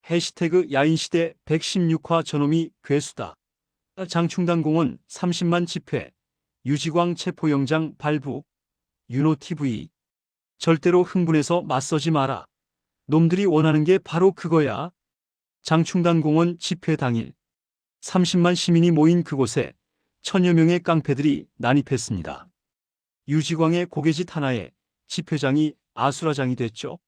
해시태그 야인시대 116화 저놈이 괴수다. 장충당공원 30만 집회. 유지광 체포영장 발부. 윤호TV. 절대로 흥분해서 맞서지 마라. 놈들이 원하는 게 바로 그거야. 장충당공원 집회 당일 30만 시민이 모인 그곳에 천여 명의 깡패들이 난입했습니다. 유지광의 고개짓 하나에 집회장이 아수라장이 됐죠.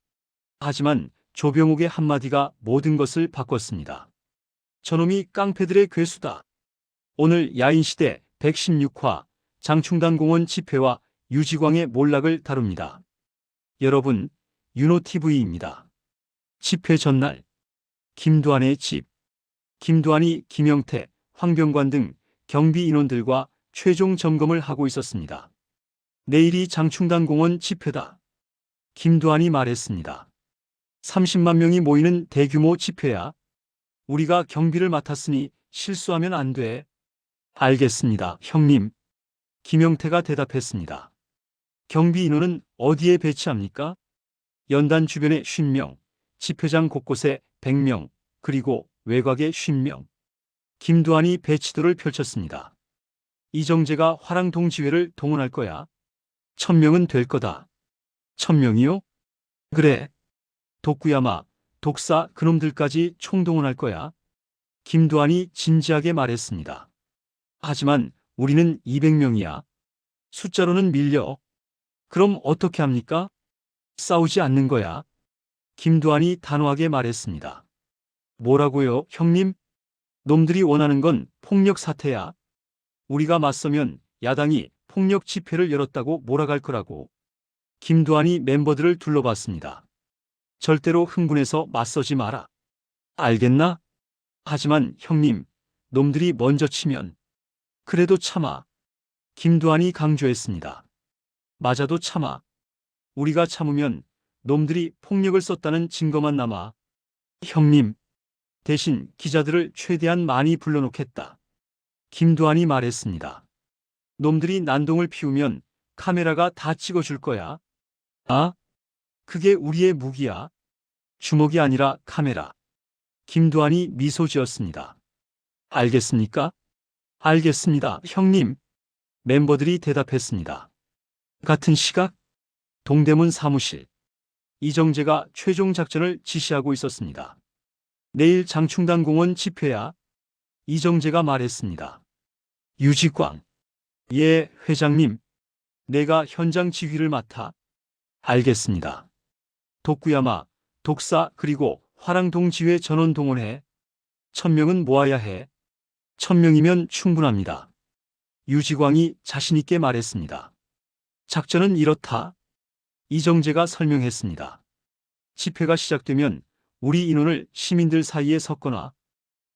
하지만 조병옥의 한마디가 모든 것을 바꿨습니다. 저놈이 깡패들의 괴수다. 오늘 야인시대 116화 장충당공원 집회와 유지광의 몰락을 다룹니다. 여러분, 윤호TV입니다. 집회 전날 김두한의 집. 김두한이 김영태, 황병관 등 경비 인원들과 최종 점검을 하고 있었습니다. 내일이 장충당공원 집회다. 김두한이 말했습니다. 30만 명이 모이는 대규모 집회야. 우리가 경비를 맡았으니 실수하면 안 돼. 알겠습니다, 형님. 김영태가 대답했습니다. 경비 인원은 어디에 배치합니까? 연단 주변에 50명, 집회장 곳곳에 100명, 그리고 외곽에 50명. 김두한이 배치도를 펼쳤습니다. 이정재가 화랑동지회를 동원할 거야. 1000명은 될 거다. 1000명이요? 그래. 독구야마, 독사 그놈들까지 총동원할 거야. 김두한이 진지하게 말했습니다. 하지만 우리는 200명이야. 숫자로는 밀려. 그럼 어떻게 합니까? 싸우지 않는 거야. 김두한이 단호하게 말했습니다. 뭐라고요, 형님? 놈들이 원하는 건 폭력 사태야. 우리가 맞서면 야당이 폭력 집회를 열었다고 몰아갈 거라고. 김두한이 멤버들을 둘러봤습니다. 절대로 흥분해서 맞서지 마라. 알겠나? 하지만 형님, 놈들이 먼저 치면. 그래도 참아. 김두한이 강조했습니다. 맞아도 참아. 우리가 참으면 놈들이 폭력을 썼다는 증거만 남아. 형님, 대신 기자들을 최대한 많이 불러놓겠다. 김두한이 말했습니다. 놈들이 난동을 피우면 카메라가 다 찍어줄 거야. 아? 그게 우리의 무기야. 주먹이 아니라 카메라. 김두한이 미소 지었습니다. 알겠습니까? 알겠습니다, 형님. 멤버들이 대답했습니다. 같은 시각 동대문 사무실. 이정재가 최종 작전을 지시하고 있었습니다. 내일 장충당공원 집회야. 이정재가 말했습니다. 유지광. 예, 회장님. 내가 현장 지휘를 맡아. 알겠습니다. 독구야마, 독사 그리고 화랑동지회 전원 동원해. 1000명은 모아야 해. 1000명이면 충분합니다. 유지광이 자신있게 말했습니다. 작전은 이렇다. 이정재가 설명했습니다. 집회가 시작되면 우리 인원을 시민들 사이에 섞거나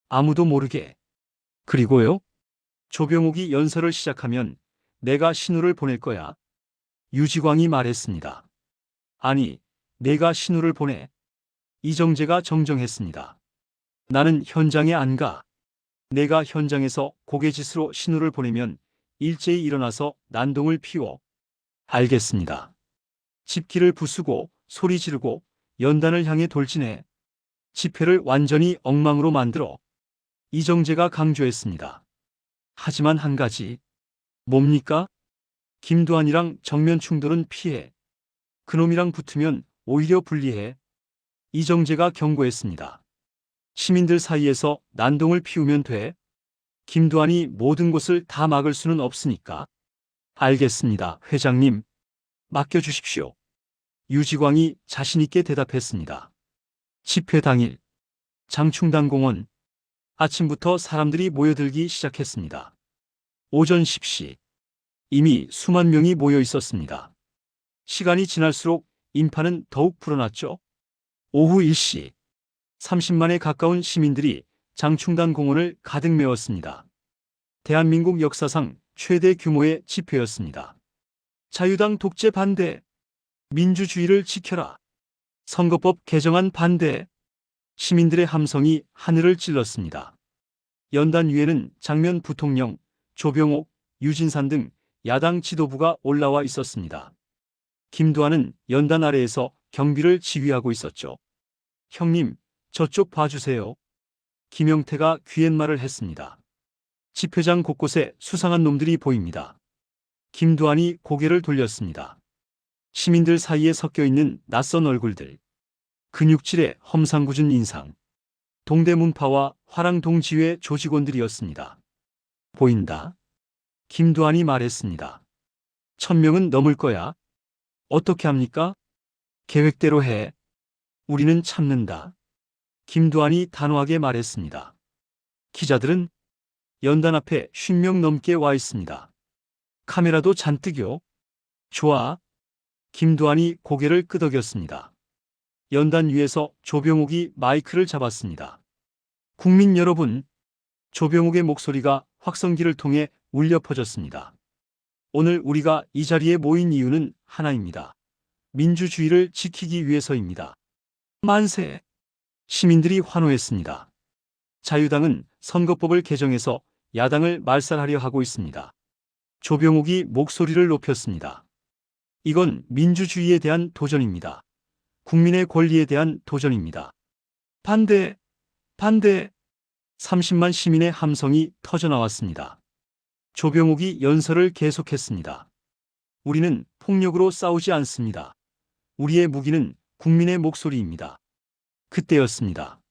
아무도 모르게. 그리고요? 조병옥이 연설을 시작하면 내가 신호를 보낼 거야. 유지광이 말했습니다. 아니, 내가 신호를 보내. 이정재가 정정했습니다. 나는 현장에 안 가. 내가 현장에서 고개짓으로 신호를 보내면 일제히 일어나서 난동을 피워. 알겠습니다. 집기를 부수고 소리 지르고 연단을 향해 돌진해. 집회를 완전히 엉망으로 만들어. 이정재가 강조했습니다. 하지만 한 가지. 뭡니까? 김두한이랑 정면 충돌은 피해. 그놈이랑 붙으면 오히려 불리해. 이정재가 경고했습니다. 시민들 사이에서 난동을 피우면 돼. 김두한이 모든 곳을 다 막을 수는 없으니까. 알겠습니다, 회장님. 맡겨주십시오. 유지광이 자신있게 대답했습니다. 집회 당일 장충당공원. 아침부터 사람들이 모여들기 시작했습니다. 오전 10시. 이미 수만 명이 모여 있었습니다. 시간이 지날수록 인파는 더욱 불어났죠. 오후 1시. 30만에 가까운 시민들이 장충당공원을 가득 메웠습니다. 대한민국 역사상 최대 규모의 집회였습니다. 자유당 독재 반대. 민주주의를 지켜라. 선거법 개정안 반대. 시민들의 함성이 하늘을 찔렀습니다. 연단 위에는 장면 부통령, 조병옥, 유진산 등 야당 지도부가 올라와 있었습니다. 김두한은 연단 아래에서 경비를 지휘하고 있었죠. 형님, 저쪽 봐주세요. 김영태가 귀옛말을 했습니다. 집회장 곳곳에 수상한 놈들이 보입니다. 김두한이 고개를 돌렸습니다. 시민들 사이에 섞여 있는 낯선 얼굴들. 근육질의 험상궂은 인상. 동대문파와 화랑동지회 조직원들이었습니다. 보인다. 김두한이 말했습니다. 1000명은 넘을 거야. 어떻게 합니까? 계획대로 해. 우리는 참는다. 김두한이 단호하게 말했습니다. 기자들은 연단 앞에 50명 넘게 와 있습니다. 카메라도 잔뜩요. 좋아. 김두한이 고개를 끄덕였습니다. 연단 위에서 조병욱이 마이크를 잡았습니다. 국민 여러분, 조병욱의 목소리가 확성기를 통해 울려 퍼졌습니다. 오늘 우리가 이 자리에 모인 이유는 하나입니다. 민주주의를 지키기 위해서입니다. 만세! 시민들이 환호했습니다. 자유당은 선거법을 개정해서 야당을 말살하려 하고 있습니다. 조병욱이 목소리를 높였습니다. 이건 민주주의에 대한 도전입니다. 국민의 권리에 대한 도전입니다. 반대, 반대. 30만 시민의 함성이 터져나왔습니다. 조병욱이 연설을 계속했습니다. 우리는 폭력으로 싸우지 않습니다. 우리의 무기는 국민의 목소리입니다. 그때였습니다.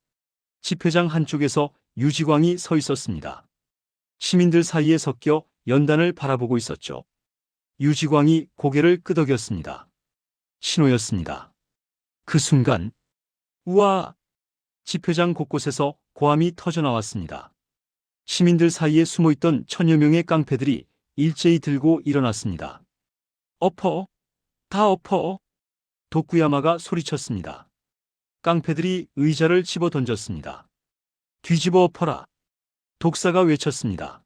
집회장 한쪽에서 유지광이 서 있었습니다. 시민들 사이에 섞여 연단을 바라보고 있었죠. 유지광이 고개를 끄덕였습니다. 신호였습니다. 그 순간, 우와! 집회장 곳곳에서 고함이 터져나왔습니다. 시민들 사이에 숨어있던 1000여 명의 깡패들이 일제히 들고 일어났습니다. 엎어! 다 엎어! 도쿠야마가 소리쳤습니다. 깡패들이 의자를 집어 던졌습니다. 뒤집어 엎어라! 독사가 외쳤습니다.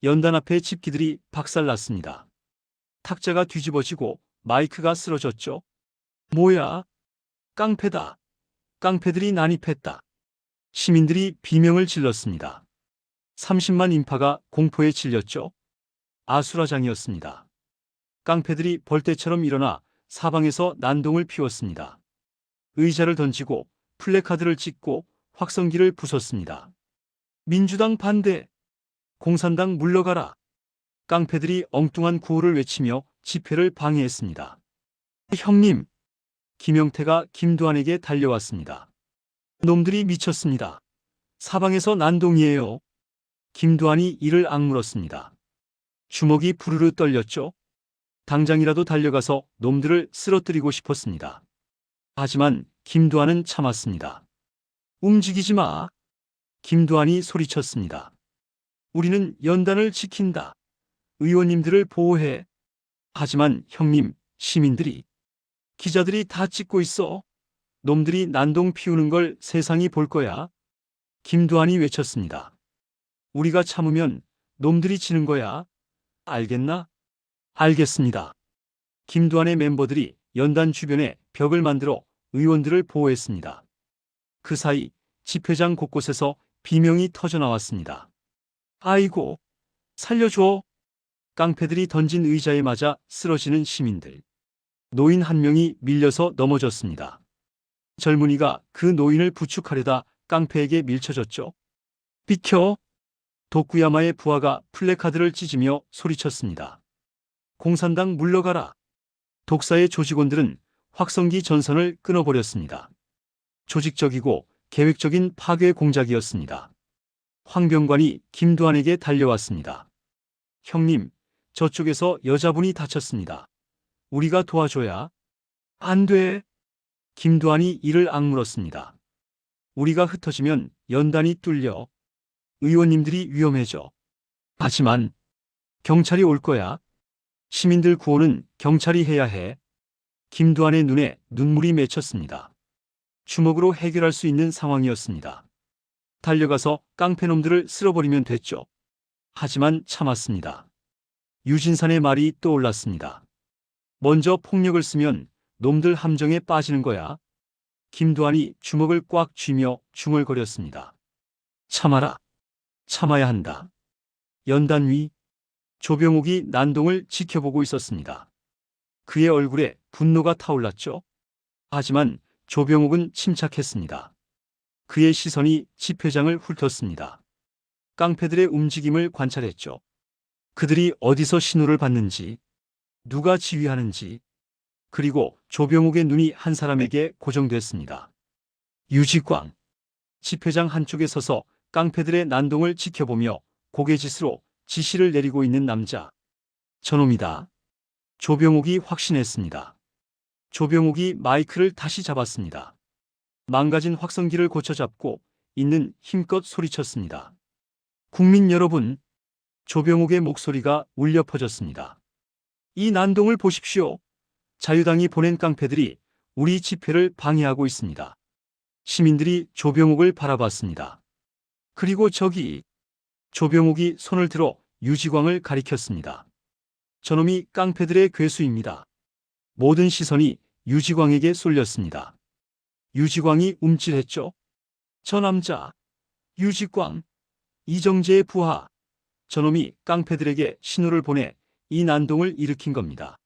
연단 앞에 집기들이 박살났습니다. 탁자가 뒤집어지고 마이크가 쓰러졌죠. 뭐야? 깡패다. 깡패들이 난입했다. 시민들이 비명을 질렀습니다. 30만 인파가 공포에 질렸죠. 아수라장이었습니다. 깡패들이 벌떼처럼 일어나 사방에서 난동을 피웠습니다. 의자를 던지고 플래카드를 찍고 확성기를 부쉈습니다. 민주당 반대! 공산당 물러가라! 깡패들이 엉뚱한 구호를 외치며 집회를 방해했습니다. 형님! 김영태가 김두한에게 달려왔습니다. 놈들이 미쳤습니다. 사방에서 난동이에요. 김두한이 이를 악물었습니다. 주먹이 부르르 떨렸죠. 당장이라도 달려가서 놈들을 쓰러뜨리고 싶었습니다. 하지만 김두한은 참았습니다. 움직이지 마. 김두한이 소리쳤습니다. 우리는 연단을 지킨다. 의원님들을 보호해. 하지만 형님, 시민들이, 기자들이 다 찍고 있어. 놈들이 난동 피우는 걸 세상이 볼 거야. 김두한이 외쳤습니다. 우리가 참으면 놈들이 지는 거야. 알겠나? 알겠습니다. 김두한의 멤버들이 연단 주변에 벽을 만들어 의원들을 보호했습니다. 그 사이 집회장 곳곳에서 비명이 터져나왔습니다. 아이고, 살려줘. 깡패들이 던진 의자에 맞아 쓰러지는 시민들. 노인 한 명이 밀려서 넘어졌습니다. 젊은이가 그 노인을 부축하려다 깡패에게 밀쳐졌죠. 비켜! 도쿠야마의 부하가 플래카드를 찢으며 소리쳤습니다. 공산당 물러가라! 독사의 조직원들은 확성기 전선을 끊어버렸습니다. 조직적이고 계획적인 파괴 공작이었습니다. 황병관이 김두한에게 달려왔습니다. 형님, 저쪽에서 여자분이 다쳤습니다. 우리가 도와줘야. 안 돼. 김두한이 이를 악물었습니다. 우리가 흩어지면 연단이 뚫려. 의원님들이 위험해져. 하지만 경찰이 올 거야. 시민들 구호는 경찰이 해야 해. 김두한의 눈에 눈물이 맺혔습니다. 주먹으로 해결할 수 있는 상황이었습니다. 달려가서 깡패놈들을 쓸어버리면 됐죠. 하지만 참았습니다. 유진산의 말이 떠올랐습니다. 먼저 폭력을 쓰면 놈들 함정에 빠지는 거야. 김두한이 주먹을 꽉 쥐며 중얼거렸습니다. 참아라. 참아야 한다. 연단 위 조병욱이 난동을 지켜보고 있었습니다. 그의 얼굴에 분노가 타올랐죠. 하지만 조병욱은 침착했습니다. 그의 시선이 집회장을 훑었습니다. 깡패들의 움직임을 관찰했죠. 그들이 어디서 신호를 받는지, 누가 지휘하는지, 그리고 조병욱의 눈이 한 사람에게 고정됐습니다. 유직광. 집회장 한쪽에 서서 깡패들의 난동을 지켜보며 고개짓으로 지시를 내리고 있는 남자. 저놈이다. 조병욱이 확신했습니다. 조병욱이 마이크를 다시 잡았습니다. 망가진 확성기를 고쳐잡고 있는 힘껏 소리쳤습니다. 국민 여러분, 조병욱의 목소리가 울려 퍼졌습니다. 이 난동을 보십시오. 자유당이 보낸 깡패들이 우리 집회를 방해하고 있습니다. 시민들이 조병욱을 바라봤습니다. 그리고 저기, 조병욱이 손을 들어 유지광을 가리켰습니다. 저놈이 깡패들의 괴수입니다. 모든 시선이 유지광에게 쏠렸습니다. 유지광이 움찔했죠. 저 남자, 유지광, 이정재의 부하. 저놈이 깡패들에게 신호를 보내 이 난동을 일으킨 겁니다.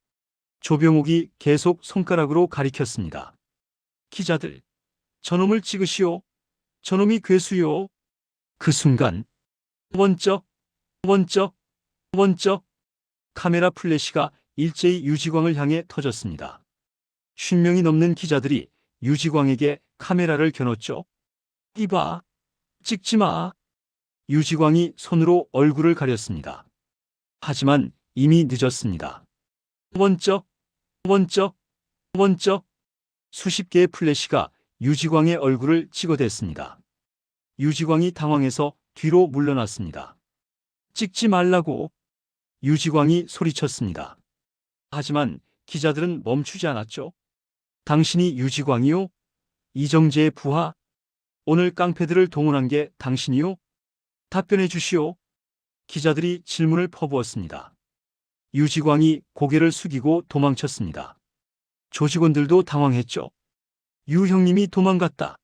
조병욱이 계속 손가락으로 가리켰습니다. 기자들, 저놈을 찍으시오. 저놈이 괴수요. 그 순간 번쩍, 번쩍, 번쩍 카메라 플래시가 일제히 유지광을 향해 터졌습니다. 50명이 넘는 기자들이 유지광에게 카메라를 겨눴죠. 이봐, 찍지 마. 유지광이 손으로 얼굴을 가렸습니다. 하지만 이미 늦었습니다. 번쩍, 번쩍, 번쩍 수십 개의 플래시가 유지광의 얼굴을 찍어댔습니다. 유지광이 당황해서 뒤로 물러났습니다. 찍지 말라고 유지광이 소리쳤습니다. 하지만 기자들은 멈추지 않았죠. 당신이 유지광이요? 이정재의 부하? 오늘 깡패들을 동원한 게 당신이요? 답변해 주시오. 기자들이 질문을 퍼부었습니다. 유지광이 고개를 숙이고 도망쳤습니다. 조직원들도 당황했죠. 유 형님이 도망갔다.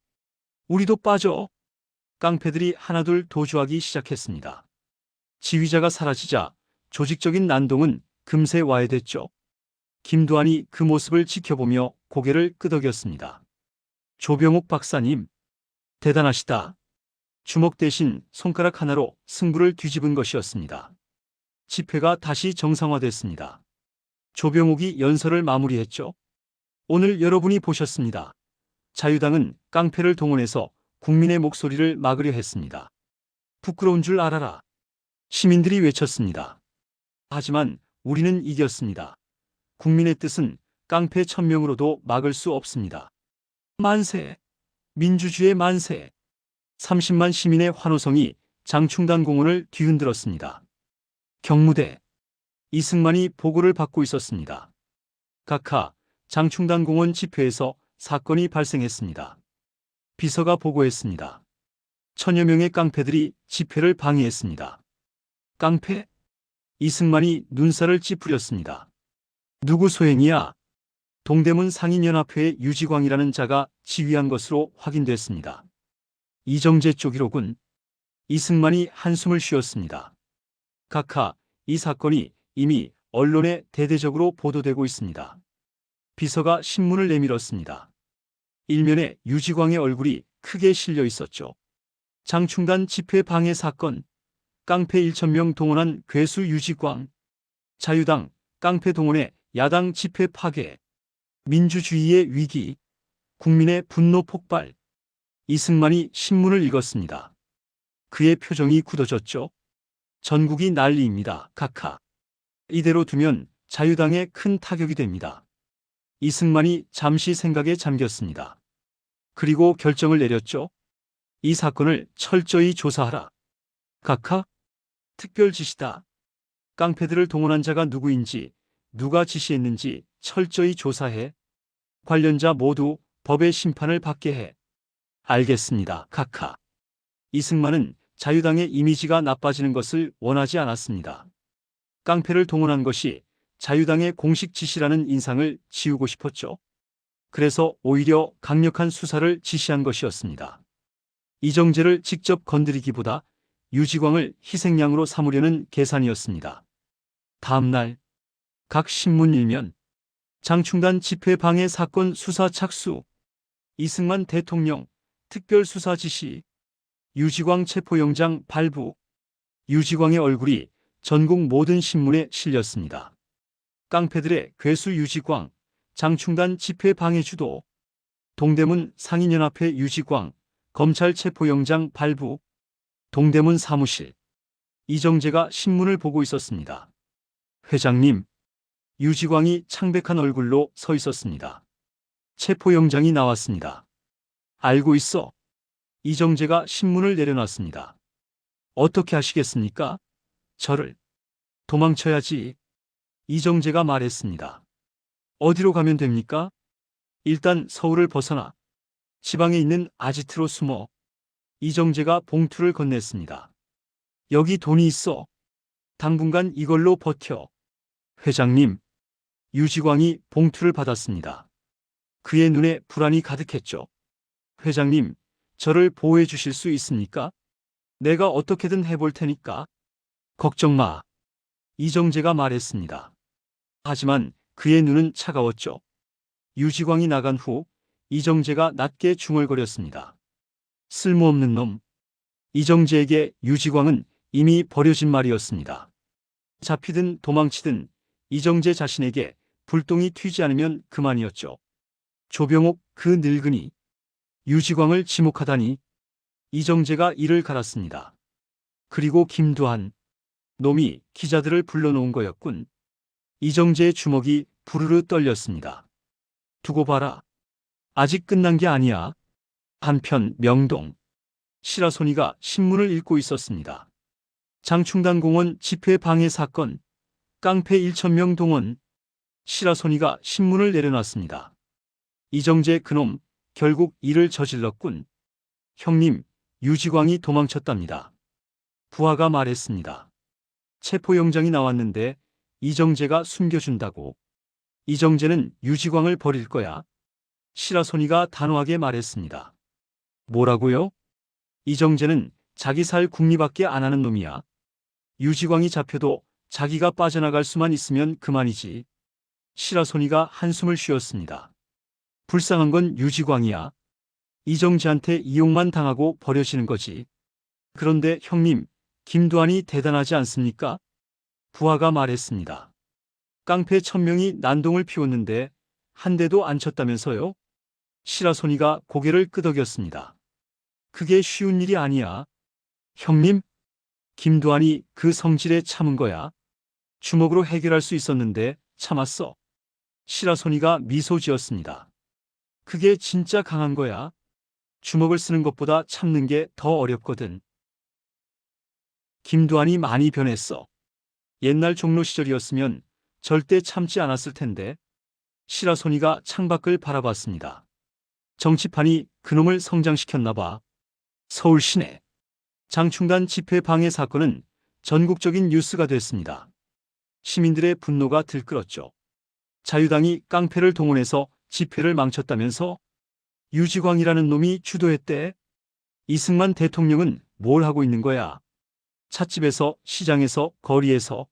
우리도 빠져. 깡패들이 하나둘 도주하기 시작했습니다. 지휘자가 사라지자 조직적인 난동은 금세 와해됐죠. 김두한이 그 모습을 지켜보며 고개를 끄덕였습니다. 조병욱 박사님, 대단하시다. 주먹 대신 손가락 하나로 승부를 뒤집은 것이었습니다. 집회가 다시 정상화됐습니다. 조병욱이 연설을 마무리했죠. 오늘 여러분이 보셨습니다. 자유당은 깡패를 동원해서 국민의 목소리를 막으려 했습니다. 부끄러운 줄 알아라. 시민들이 외쳤습니다. 하지만 우리는 이겼습니다. 국민의 뜻은 깡패 1000명으로도 막을 수 없습니다. 만세! 민주주의 만세! 30만 시민의 환호성이 장충단 공원을 뒤흔들었습니다. 경무대. 이승만이 보고를 받고 있었습니다. 각하, 장충단 공원 집회에서 사건이 발생했습니다. 비서가 보고했습니다. 1000여 명의 깡패들이 집회를 방해했습니다. 깡패? 이승만이 눈살을 찌푸렸습니다. 누구 소행이야? 동대문 상인연합회의 유지광이라는 자가 지휘한 것으로 확인됐습니다. 이정재 쪽이로군. 이승만이 한숨을 쉬었습니다. 각하, 이 사건이 이미 언론에 대대적으로 보도되고 있습니다. 비서가 신문을 내밀었습니다. 일면에 유지광의 얼굴이 크게 실려 있었죠. 장충단 집회 방해 사건, 깡패 1000명 동원한 괴수 유지광, 자유당 깡패 동원해 야당 집회 파괴, 민주주의의 위기, 국민의 분노 폭발. 이승만이 신문을 읽었습니다. 그의 표정이 굳어졌죠. 전국이 난리입니다. 각하. 이대로 두면 자유당에 큰 타격이 됩니다. 이승만이 잠시 생각에 잠겼습니다. 그리고 결정을 내렸죠. 이 사건을 철저히 조사하라. 각하, 특별 지시다. 깡패들을 동원한 자가 누구인지, 누가 지시했는지 철저히 조사해. 관련자 모두 법의 심판을 받게 해. 알겠습니다. 각하. 이승만은 자유당의 이미지가 나빠지는 것을 원하지 않았습니다. 깡패를 동원한 것이 자유당의 공식 지시라는 인상을 지우고 싶었죠. 그래서 오히려 강력한 수사를 지시한 것이었습니다. 이정재를 직접 건드리기보다 유지광을 희생양으로 삼으려는 계산이었습니다. 다음 날 각 신문 일면 장충단 집회 방해 사건 수사 착수. 이승만 대통령 특별수사 지시, 유지광 체포영장 발부. 유지광의 얼굴이 전국 모든 신문에 실렸습니다. 깡패들의 괴수 유지광, 장충단 집회 방해 주도, 동대문 상인연합회 유지광, 검찰 체포영장 발부. 동대문 사무실. 이정재가 신문을 보고 있었습니다. 회장님. 유지광이 창백한 얼굴로 서 있었습니다. 체포영장이 나왔습니다. 알고 있어. 이정재가 신문을 내려놨습니다. 어떻게 하시겠습니까? 저를. 도망쳐야지. 이정재가 말했습니다. 어디로 가면 됩니까? 일단 서울을 벗어나 지방에 있는 아지트로 숨어. 이정재가 봉투를 건넸습니다. 여기 돈이 있어. 당분간 이걸로 버텨. 회장님. 유지광이 봉투를 받았습니다. 그의 눈에 불안이 가득했죠. 회장님, 저를 보호해 주실 수 있습니까? 내가 어떻게든 해볼 테니까. 걱정 마. 이정재가 말했습니다. 하지만 그의 눈은 차가웠죠. 유지광이 나간 후 이정재가 낮게 중얼거렸습니다. 쓸모없는 놈. 이정재에게 유지광은 이미 버려진 말이었습니다. 잡히든 도망치든 이정재 자신에게 불똥이 튀지 않으면 그만이었죠. 조병옥 그 늙은이. 유지광을 지목하다니. 이정재가 이를 갈았습니다. 그리고 김두한. 놈이 기자들을 불러놓은 거였군. 이정재의 주먹이 부르르 떨렸습니다. 두고 봐라. 아직 끝난 게 아니야. 한편 명동. 시라소니가 신문을 읽고 있었습니다. 장충단 공원 집회 방해 사건. 깡패 1,000명 동원. 시라소니가 신문을 내려놨습니다. 이정재 그놈 결국 일을 저질렀군. 형님, 유지광이 도망쳤답니다. 부하가 말했습니다. 체포영장이 나왔는데 이정재가 숨겨준다고. 이정재는 유지광을 버릴 거야. 시라소니가 단호하게 말했습니다. 뭐라고요? 이정재는 자기 살 궁리밖에 안 하는 놈이야. 유지광이 잡혀도 자기가 빠져나갈 수만 있으면 그만이지. 시라소니가 한숨을 쉬었습니다. 불쌍한 건 유지광이야. 이정재한테 이용만 당하고 버려지는 거지. 그런데 형님, 김두한이 대단하지 않습니까? 부하가 말했습니다. 깡패 1,000명이 난동을 피웠는데 한 대도 안 쳤다면서요? 시라소니가 고개를 끄덕였습니다. 그게 쉬운 일이 아니야. 형님? 김두한이 그 성질에 참은 거야. 주먹으로 해결할 수 있었는데 참았어. 시라소니가 미소 지었습니다. 그게 진짜 강한 거야. 주먹을 쓰는 것보다 참는 게 더 어렵거든. 김두한이 많이 변했어. 옛날 종로 시절이었으면 절대 참지 않았을 텐데. 시라소니가 창밖을 바라봤습니다. 정치판이 그놈을 성장시켰나 봐. 서울 시내. 장충단 집회 방해 사건은 전국적인 뉴스가 됐습니다. 시민들의 분노가 들끓었죠. 자유당이 깡패를 동원해서 집회를 망쳤다면서? 유지광이라는 놈이 주도했대. 이승만 대통령은 뭘 하고 있는 거야? 찻집에서, 시장에서, 거리에서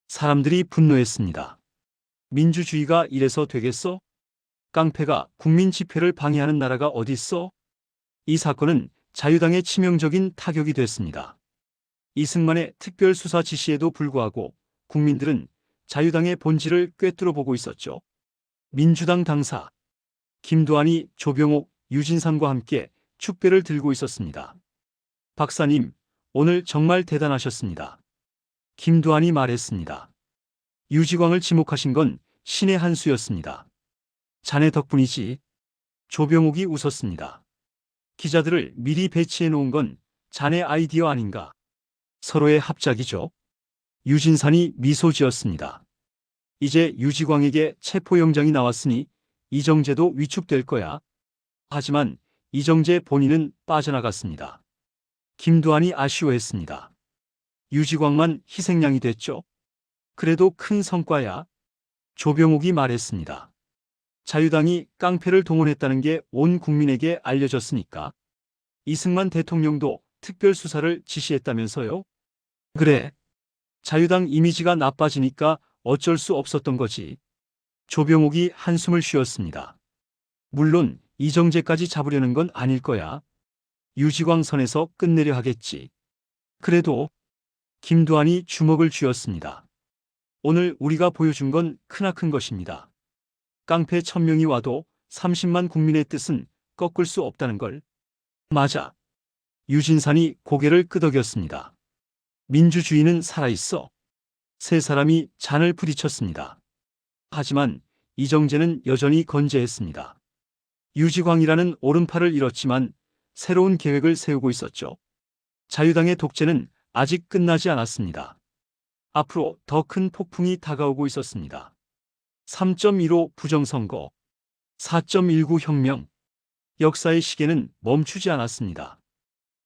사람들이 분노했습니다. 민주주의가 이래서 되겠어? 깡패가 국민 집회를 방해하는 나라가 어딨어? 이 사건은 자유당의 치명적인 타격이 됐습니다. 이승만의 특별수사 지시에도 불구하고 국민들은 자유당의 본질을 꿰뚫어 보고 있었죠. 민주당 당사 김두한이 조병옥, 유진상과 함께 축배를 들고 있었습니다. 박사님, 오늘 정말 대단하셨습니다. 김두한이 말했습니다. 유지광을 지목하신 건 신의 한 수였습니다. 자네 덕분이지. 조병옥이 웃었습니다. 기자들을 미리 배치해 놓은 건 자네 아이디어 아닌가? 서로의 합작이죠. 유진산이 미소 지었습니다. 이제 유지광에게 체포영장이 나왔으니 이정재도 위축될 거야. 하지만 이정재 본인은 빠져나갔습니다. 김두한이 아쉬워했습니다. 유지광만 희생양이 됐죠. 그래도 큰 성과야. 조병옥이 말했습니다. 자유당이 깡패를 동원했다는 게 온 국민에게 알려졌으니까. 이승만 대통령도 특별수사를 지시했다면서요? 그래. 자유당 이미지가 나빠지니까 어쩔 수 없었던 거지. 조병옥이 한숨을 쉬었습니다. 물론 이정재까지 잡으려는 건 아닐 거야. 유지광 선에서 끝내려 하겠지. 그래도 김두한이 주먹을 쥐었습니다. 오늘 우리가 보여준 건 크나큰 것입니다. 깡패 1000명이 와도 30만 국민의 뜻은 꺾을 수 없다는 걸. 맞아. 유진산이 고개를 끄덕였습니다. 민주주의는 살아있어. 세 사람이 잔을 부딪혔습니다. 하지만 이정재는 여전히 건재했습니다. 유지광이라는 오른팔을 잃었지만 새로운 계획을 세우고 있었죠. 자유당의 독재는 아직 끝나지 않았습니다. 앞으로 더 큰 폭풍이 다가오고 있었습니다. 3.15 부정선거, 4.19 혁명, 역사의 시계는 멈추지 않았습니다.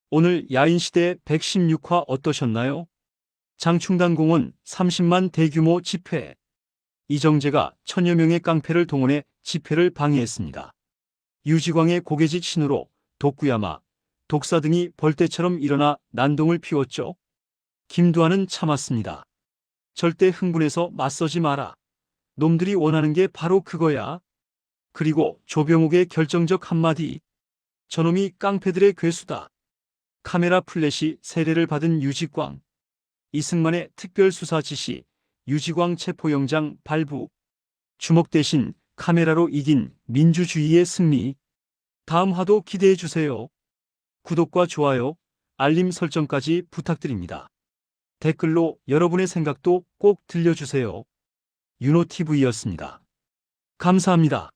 오늘 야인시대 116화 어떠셨나요? 장충당공원 30만 대규모 집회. 이정재가 1000여 명의 깡패를 동원해 집회를 방해했습니다. 유지광의 고개짓 신호로 독구야마, 독사 등이 벌떼처럼 일어나 난동을 피웠죠. 김두한은 참았습니다. 절대 흥분해서 맞서지 마라. 놈들이 원하는 게 바로 그거야. 그리고 조병욱의 결정적 한마디. 저놈이 깡패들의 괴수다. 카메라 플래시 세례를 받은 유지광. 이승만의 특별수사 지시, 유지광 체포영장 발부. 주먹 대신 카메라로 이긴 민주주의의 승리. 다음 화도 기대해 주세요. 구독과 좋아요, 알림 설정까지 부탁드립니다. 댓글로 여러분의 생각도 꼭 들려주세요. 윤호TV였습니다. 감사합니다.